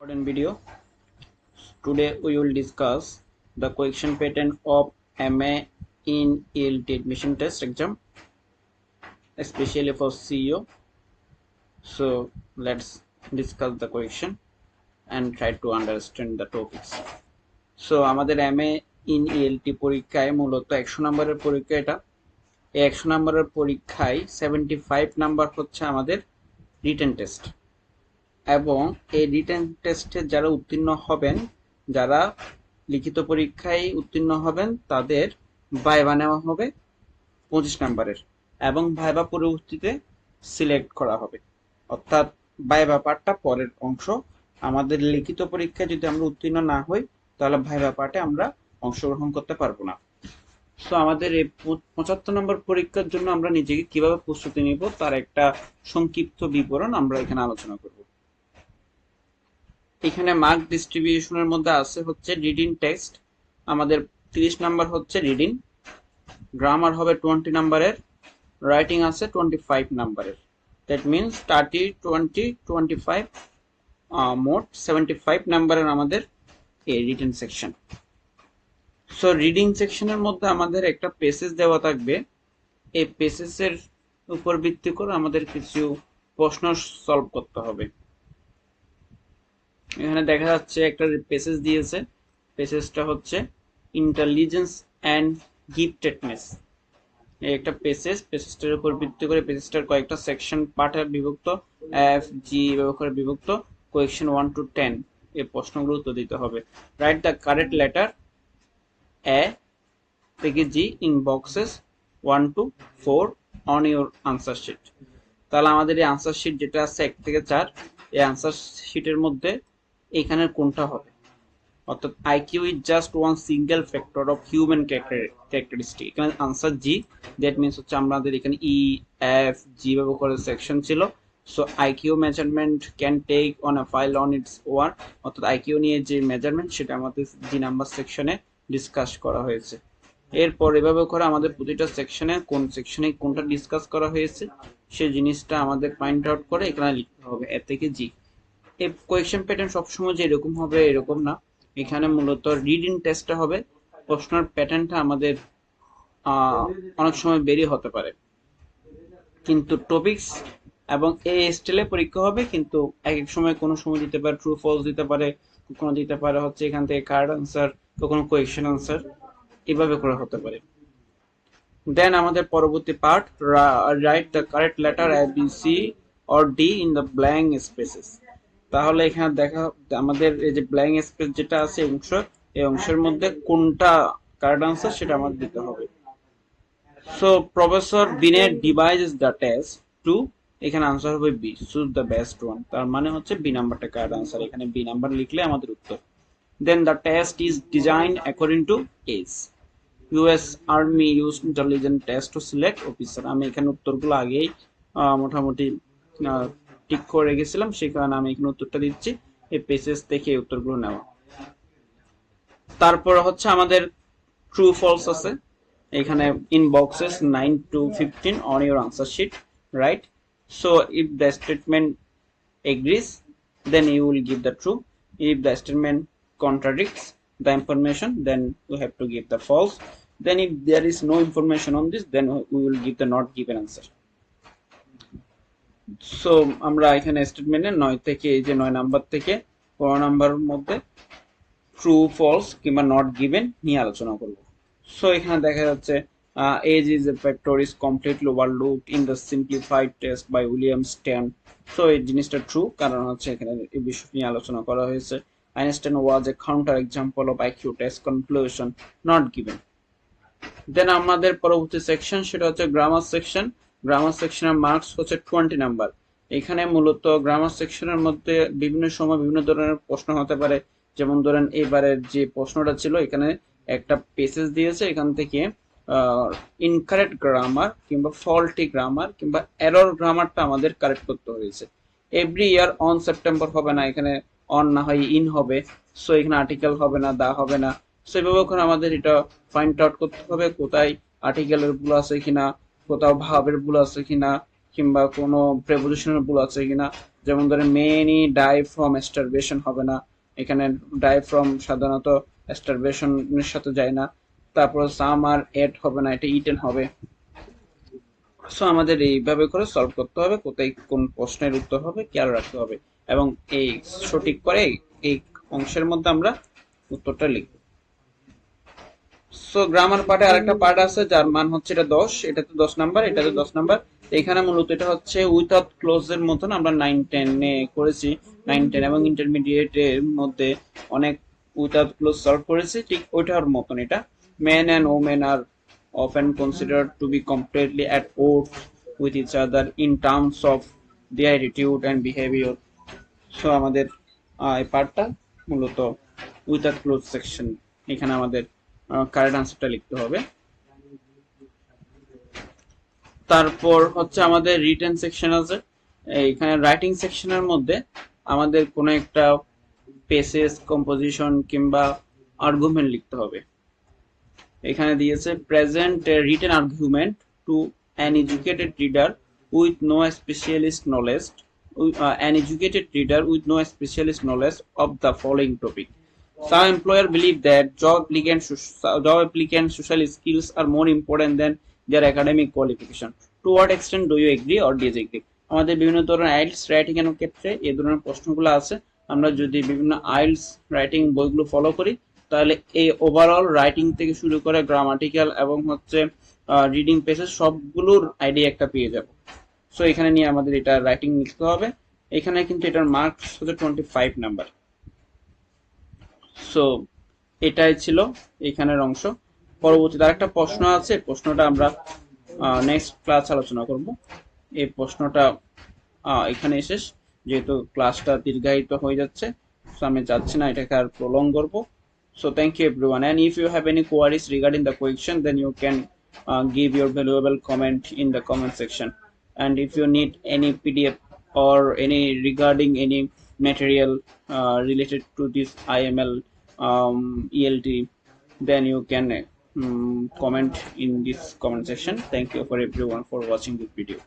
Important video. Today we will discuss the question pattern of MA in ELT admission test exam, especially for CEO. So let's discuss the question and try to understand the topics. So আমাদের MA in ELT পরীক্ষায় মূলত 100 নম্বরের পরীক্ষা এটা। এই 100 নম্বরের পরীক্ষায় 75 number হচ্ছে আমাদের রিটেন টেস্ট। এবং এই রিটেন টেস্টে যারা উত্তীর্ণ হবেন, যারা লিখিত পরীক্ষায় উত্তীর্ণ হবেন তাদের ভাইভা নেওয়া হবে 25 নাম্বারের এবং ভাইভা পরবর্তীতে সিলেক্ট করা হবে। অর্থাৎ ভাইভা পার্টটা পরের অংশ। আমাদের লিখিত পরীক্ষায় যদি আমরা উত্তীর্ণ না হই তাহলে ভাইভা পার্টে আমরা অংশগ্রহণ করতে পারবো না। সো আমাদের এই 75 নম্বর পরীক্ষার জন্য আমরা নিজেকে কিভাবে প্রস্তুতি নিব তার একটা সংক্ষিপ্ত বিবরণ আমরা এখানে আলোচনা করব। এখানে মার্ক ডিস্ট্রিবিউশনের মধ্যে আছে হচ্ছে রিডিং টেক্সট, আমাদের 30 নাম্বার হচ্ছে রিডিং, গ্রামার হবে 20 নাম্বারের, রাইটিং আছে 25 নাম্বারের। দ্যাট মিনস 30 20 25 মোট 75 নাম্বারের আমাদের এই রিটেন সেকশন। সো রিডিং সেকশনের মধ্যে আমাদের একটা পেসেজ দেওয়া থাকবে। এই পেসেজের উপর ভিত্তি করে আমাদের কিছু প্রশ্ন সলভ করতে হবে। এখানে দেখা যাচ্ছে একটা পেসেজ দিয়েছে, পেসেজটা হচ্ছে ইন্টেলিজেন্স অ্যান্ড গিফটেডনেস। এই একটা পেসেজটার উপর ভিত্তি করে পেসেজটার কয়েকটা সেকশন পার্টে বিভক্ত, এফ জি ব্যবহারে বিভক্ত, কোয়েশ্চেন 1 to 10 এই প্রশ্নগুলো উত্তর দিতে হবে। Write the correct letter A থেকে G in boxes 1 to 4 on your answer sheet. তাহলে আমাদের এই আনসার শিট যেটা আছে 1 থেকে 4, এই আনসার শিটের মধ্যে এখানের কোনটা হবে? অর্থাৎ IQ is just one single factor of human characteristic. এখানে আনসার জি, দ্যাট মিনস হচ্ছে আমাদের এখানে ই এফ জি ব্যবহার করে সেকশন ছিল। So IQ measurement can take on a file on its one, অর্থাৎ আইকিউ নিয়ে যে মেজারমেন্ট সেটা আমাদের জি নাম্বার সেকশনে ডিসকাস করা হয়েছে। এরপর এভাবে করে আমাদের প্রতিটা সেকশনে কোন সেকশনে কোনটা ডিসকাস করা হয়েছে সেই জিনিসটা আমাদের ফাইন্ড আউট করে এখানে লিখতে হবে এ থেকে জি। এই কোয়েশ্চেন প্যাটার্ন সবসময় যে এরকম হবে এরকম না, এখানে মূলত রিডিং টেস্টটা হবে। প্রশ্নের প্যাটার্নটা আমাদের অনেক সময় বেরি হতে পারে, কিন্তু টপিকস এবং এই স্টাইলে পরীক্ষা হবে। কিন্তু এক এক সময় কোনো সময় দিতে পারে ট্রু ফলস দিতে পারে, কখনো দিতে পারে হচ্ছে এখান থেকে কার্ড আনসার, কখনো কোয়েশ্চেন আনসার, এভাবে করে হতে পারে। দেন আমাদের পরবর্তী part, write the correct letter A B C or D in the blank spaces. তাহলে এখানে দেখা আমাদের এই যে ব্ল্যাঙ্ক স্পেস যেটা আছে অংশ, এই অংশের মধ্যে কোনটা কারেক্ট আনসার সেটা আমাদের দিতে হবে। সো প্রফেসর বিনের ডিভাইস দ্য টেস্ট টু, এখানে আনসার হবে B, choose the best one. তার মানে হচ্ছে বি নাম্বারটা কারেক্ট আনসার, এখানে বি নাম্বার লিখলে আমাদের উত্তর। Then the test is design according to age. US army use intelligent test to select officer. আমি এখানে উত্তরগুলো আগেই মোটামুটি ঠিক করে রেখেছিলাম, সেই কারণে আমি এখানে উত্তরটা দিচ্ছি। এই পেসেজ থেকে উত্তরগুলো নেওয়া। তারপর হচ্ছে আমাদের ট্রু ফলস আছে এখানে in boxes 9 to 15 on your answer sheet, right? So if the statement agrees then you will give the true, if the statement contradicts the information then you have to give the false, then if there is no information on this then we will give the not given answer. So আমরা এখানে স্টেটমেন্টে 9 থেকে এই যে 9 number থেকে 15 নাম্বারের মধ্যে true false কিংবা নট গিভেন নিয়ে আলোচনা করব। সো এখানে দেখা যাচ্ছে age is a factor is completely overlooked in the simplified test by William Stan. So এই জিনিসটা ট্রু, কারণ হচ্ছে এখানে এই বিষয় নিয়ে আলোচনা করা হয়েছে। Einstein was a counter example of IQ test conclusion not given. Then আমাদের পরবর্তী সেকশন সেটা হচ্ছে গ্রামার সেকশন। গ্রামার সেকশনের মার্কস হচ্ছে 20 নাম্বার। এখানে মূলত গ্রামার সেকশনের মধ্যে বিভিন্ন সময় বিভিন্ন ধরনের প্রশ্ন হতে পারে। যেমন ধরেন এবারের যে প্রশ্নটা ছিল, এখানে একটা পেসেজ দিয়েছে, এখান থেকে ইনকারেক্ট গ্রামার কিংবা ফল্টি গ্রামার কিংবা এরর গ্রামারটা আমাদের কারেক্ট করতে হয়েছে। এভরি ইয়ার অন সেপ্টেম্বর হবে না, এখানে অন না হয় ইন হবে। সো এখানে আর্টিকেল হবে না, দা হবে না। সো এইভাবে করে আমাদের এটা ফাইন্ড আউট করতে হবে কোথায় আর্টিকেলের ভুল আছে কিনা, কোথাও ভাবের ভুল আছে কিনা, কিংবা কোনো প্রেপোজিশনের ভুল আছে কিনা। যেমন ধরেন মেনি ডাই ফ্রম স্টারভেশন হবে না, এখানে ডাই ফ্রম সাধারণত স্টারভেশনের সাথে যায় না। তারপর সাম আর এট হবে না, এটা ইটেন হবে। সো আমাদের এইভাবে করে সলভ করতে হবে, কোথায় কোন প্রশ্নের উত্তর হবে খেয়াল রাখতে হবে, এবং এই সঠিক করে এই অংশের মধ্যে আমরা উত্তরটা লিখব। সো গ্রামার পার্টে আরেকটা পার্ট আছে যার মান হচ্ছে এটা 10, এটাতে 10 নাম্বার, এটাতে 10 নাম্বার। এখানে মূলত এটা হচ্ছে উইথাউট ক্লোজ এর মতন আমরা 9-10 এ করেছি, 9-10 এবং ইন্টারমিডিয়েট এর মধ্যে অনেক উইথাউট ক্লোজ সলভ করেছি, ঠিক ওইটার মতন এটা। মেন এন্ড ওমেন আর often considered to be completely at odds with each other in terms of their attitude and behavior. So আমাদের এই পার্টটা মূলত উইথাউট ক্লোজ সেকশন, এখানে আমাদের কারেক্ট আনসারটা লিখতে হবে। তারপর হচ্ছে আমাদের রিটেন সেকশন আছে। এইখানে রাইটিং সেকশনের মধ্যে আমাদের কোনো একটা পেসেজ, কম্পোজিশন কিংবা আর্গুমেন্ট লিখতে হবে। এখানে দিয়েছে present written argument to an educated reader with no specialist knowledge, an educated reader with no specialist knowledge of the following topic. Some employers believe that job applicant social skills are more important than their academic qualification. To what extent do you agree or disagree? আমাদের বিভিন্ন ধরনের IELTS writing এর ক্ষেত্রে এই ধরনের প্রশ্নগুলো আছে। আমরা যদি বিভিন্ন আইএলটিএস রাইটিং বইগুলো ফলো করি তাহলে এই ওভারঅল রাইটিং থেকে শুরু করে গ্রামাটিক্যাল এবং হচ্ছে রিডিং পেসেজ সবগুলোর আইডিয়া একটা পেয়ে যাব। সো এখানে নিয়ে আমাদের এটা রাইটিং লিখতে হবে। এখানে কিন্তু এটার মার্কস হচ্ছে 25 নাম্বার। সো এটাই ছিল এখানের অংশ। পরবর্তীতে আরেকটা প্রশ্ন আছে, প্রশ্নটা আমরা নেক্সট ক্লাস আলোচনা করব। এই প্রশ্নটা এখানে শেষ, যেহেতু ক্লাসটা দীর্ঘায়িত হয়ে যাচ্ছে, সো আমি চাচ্ছি না এটাকে আর প্রলং করব। So thank you everyone, and if you have any queries regarding the question, then you can give your valuable comment in the comment section. And if you need any PDF or any regarding any material related to this IML ELT, then you can comment in this comment section. Thank you for everyone for watching this video.